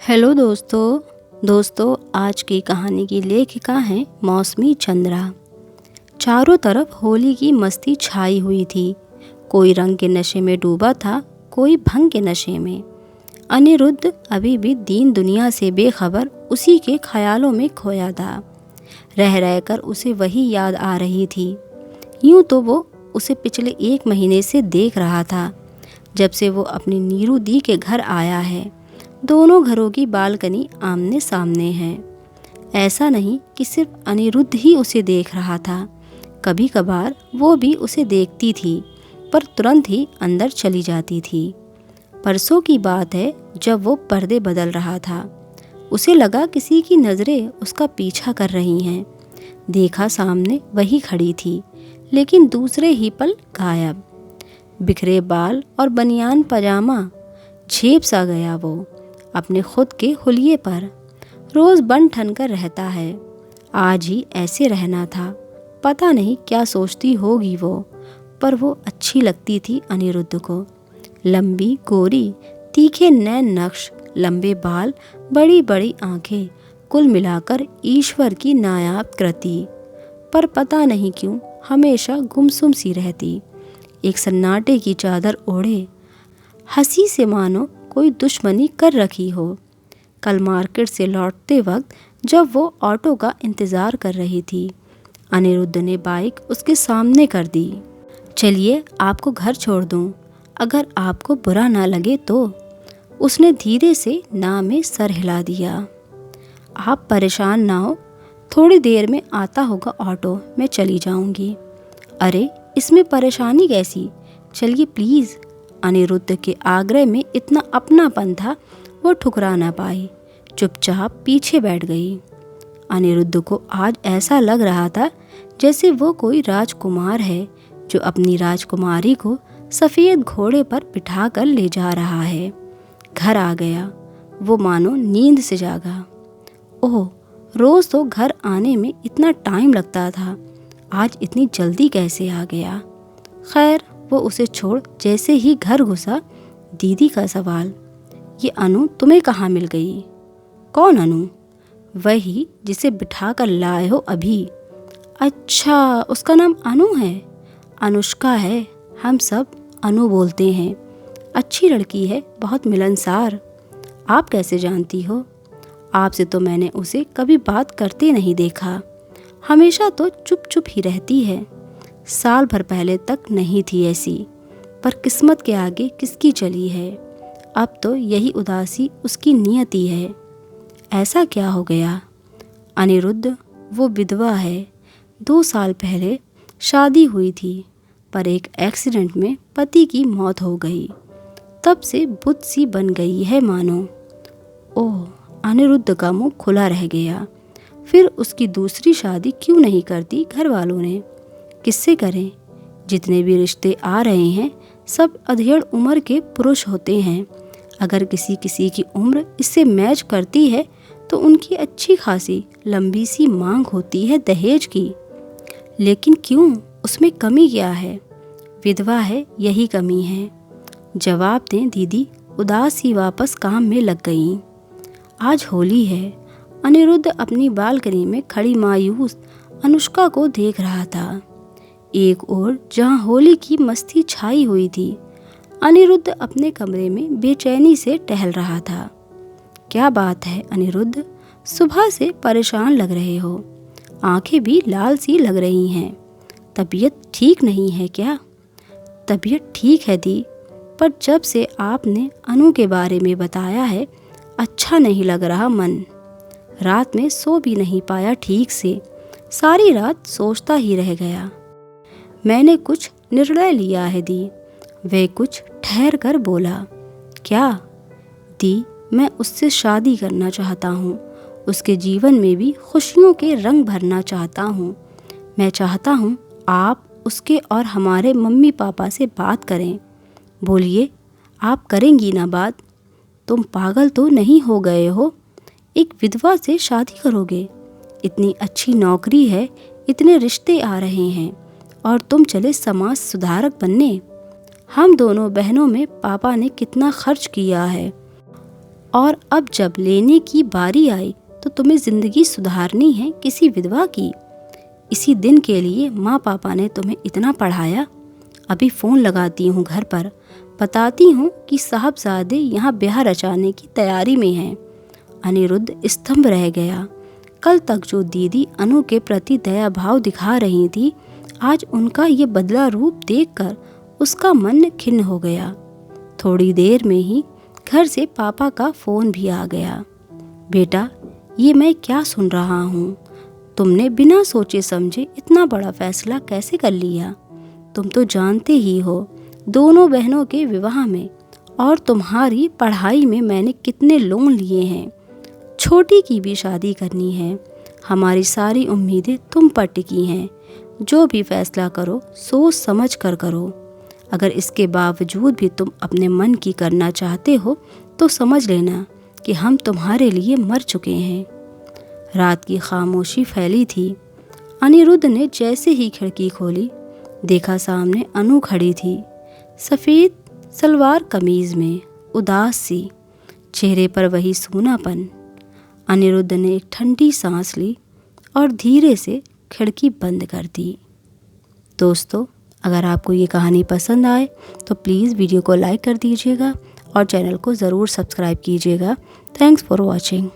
Hello दोस्तों आज की कहानी की लेखिका हैं मौसमी चंद्रा। चारों तरफ होली की मस्ती छाई हुई थी। कोई रंग के नशे में डूबा था, कोई भंग के नशे में। अनिरुद्ध अभी भी दीन दुनिया से बेखबर उसी के ख्यालों में खोया था। रह रहकर उसे वही याद आ रही थी। यूं तो वो उसे पिछले 1 महीने से देख रहा था, जब से वो अपनी नीरू दी के घर आया है। दोनों घरों की बालकनी आमने सामने है। ऐसा नहीं कि सिर्फ अनिरुद्ध ही उसे देख रहा था, कभी कभार वो भी उसे देखती थी, पर तुरंत ही अंदर चली जाती थी। परसों की बात है, जब वो पर्दे बदल रहा था। उसे लगा किसी की नज़रें उसका पीछा कर रही हैं। देखा सामने वही खड़ी थी, लेकिन दूसरे ही पल गायब। बिखरे बाल और बनियान पजामा, झेप सा गया वो अपने खुद के हुलिये पर। रोज़ बन ठन कर रहता है, आज ही ऐसे रहना था। पता नहीं क्या सोचती होगी वो, पर वो अच्छी लगती थी अनिरुद्ध को। लंबी गोरी, तीखे नैन नक्श, लंबे बाल, बड़ी बड़ी आंखें, कुल मिलाकर ईश्वर की नायाब कृति। पर पता नहीं क्यों हमेशा गुमसुम सी रहती, एक सन्नाटे की चादर ओढ़े, हंसी से मानो कोई दुश्मनी कर रखी हो। कल मार्केट से लौटते वक्त जब वो ऑटो का इंतज़ार कर रही थी, अनिरुद्ध ने बाइक उसके सामने कर दी। चलिए आपको घर छोड़ दूँ, अगर आपको बुरा ना लगे तो। उसने धीरे से ना में सर हिला दिया। आप परेशान ना हो, थोड़ी देर में आता होगा ऑटो, मैं चली जाऊंगी। अरे इसमें परेशानी कैसी, चलिए प्लीज़। अनिरुद्ध के आग्रह में इतना अपनापन था, वो ठुकरा ना पाई, चुपचाप पीछे बैठ गई। अनिरुद्ध को आज ऐसा लग रहा था जैसे वो कोई राजकुमार है जो अपनी राजकुमारी को सफ़ेद घोड़े पर बिठा कर ले जा रहा है। घर आ गया, वो मानो नींद से जागा। ओह, रोज़ तो घर आने में इतना टाइम लगता था, आज इतनी जल्दी कैसे आ गया। खैर, वो उसे छोड़ जैसे ही घर घुसा, दीदी का सवाल, ये अनु तुम्हें कहाँ मिल गई? कौन अनु? वही जिसे बिठा कर लाए हो अभी। अच्छा, उसका नाम अनु है? अनुष्का है, हम सब अनु बोलते हैं। अच्छी लड़की है, बहुत मिलनसार। आप कैसे जानती हो? आपसे तो मैंने उसे कभी बात करते नहीं देखा, हमेशा तो चुप चुप ही रहती है। साल भर पहले तक नहीं थी ऐसी, पर किस्मत के आगे किसकी चली है। अब तो यही उदासी उसकी नियति है। ऐसा क्या हो गया? अनिरुद्ध, वो विधवा है। 2 साल पहले शादी हुई थी, पर एक एक्सीडेंट में पति की मौत हो गई। तब से बुत सी बन गई है मानो। ओह, अनिरुद्ध का मुंह खुला रह गया। फिर उसकी दूसरी शादी क्यों नहीं करती घर वालों ने? किससे करें? जितने भी रिश्ते आ रहे हैं सब अधेड़ उम्र के पुरुष होते हैं। अगर किसी किसी की उम्र इससे मैच करती है तो उनकी अच्छी खासी लंबी सी मांग होती है दहेज की। लेकिन क्यों, उसमें कमी क्या है? विधवा है, यही कमी है। जवाब दें दीदी, उदास ही वापस काम में लग गईं। आज होली है। अनिरुद्ध अपनी बालकनी में खड़ी मायूस अनुष्का को देख रहा था। एक ओर जहां होली की मस्ती छाई हुई थी, अनिरुद्ध अपने कमरे में बेचैनी से टहल रहा था। क्या बात है अनिरुद्ध, सुबह से परेशान लग रहे हो, आंखें भी लाल सी लग रही हैं। तबीयत ठीक नहीं है क्या? तबीयत ठीक है दी, पर जब से आपने अनु के बारे में बताया है, अच्छा नहीं लग रहा मन। रात में सो भी नहीं पाया ठीक से, सारी रात सोचता ही रह गया। मैंने कुछ निर्णय लिया है दी। वह कुछ ठहर कर बोला। क्या? दी, मैं उससे शादी करना चाहता हूँ, उसके जीवन में भी खुशियों के रंग भरना चाहता हूँ। मैं चाहता हूँ आप उसके और हमारे मम्मी पापा से बात करें। बोलिए, आप करेंगी ना बात? तुम पागल तो नहीं हो गए हो? एक विधवा से शादी करोगे? इतनी अच्छी नौकरी है, इतने रिश्ते आ रहे हैं, और तुम चले समाज सुधारक बनने। हम दोनों बहनों में पापा ने कितना खर्च किया है, और अब जब लेने की बारी आई तो तुम्हें ज़िंदगी सुधारनी है किसी विधवा की। इसी दिन के लिए माँ पापा ने तुम्हें इतना पढ़ाया। अभी फ़ोन लगाती हूँ घर पर, बताती हूँ कि साहबजादे यहाँ ब्याह रचाने की तैयारी में हैं। अनिरुद्ध स्तंभ रह गया। कल तक जो दीदी अनु के प्रति दया भाव दिखा रही थी, आज उनका ये बदला रूप देखकर उसका मन खिन्न हो गया। थोड़ी देर में ही घर से पापा का फ़ोन भी आ गया। बेटा, ये मैं क्या सुन रहा हूँ? तुमने बिना सोचे समझे इतना बड़ा फैसला कैसे कर लिया? तुम तो जानते ही हो दोनों बहनों के विवाह में और तुम्हारी पढ़ाई में मैंने कितने लोन लिए हैं। छोटी की भी शादी करनी है। हमारी सारी उम्मीदें तुम पर टिकी हैं। जो भी फैसला करो सोच समझ कर करो। अगर इसके बावजूद भी तुम अपने मन की करना चाहते हो तो समझ लेना कि हम तुम्हारे लिए मर चुके हैं। रात की खामोशी फैली थी। अनिरुद्ध ने जैसे ही खिड़की खोली, देखा सामने अनु खड़ी थी, सफ़ेद सलवार कमीज़ में, उदास सी, चेहरे पर वही सूनापन। अनिरुद्ध ने एक ठंडी सांस ली और धीरे से खिड़की बंद कर दी। दोस्तों, अगर आपको ये कहानी पसंद आए तो प्लीज़ वीडियो को लाइक कर दीजिएगा और चैनल को ज़रूर सब्सक्राइब कीजिएगा। Thanks for watching.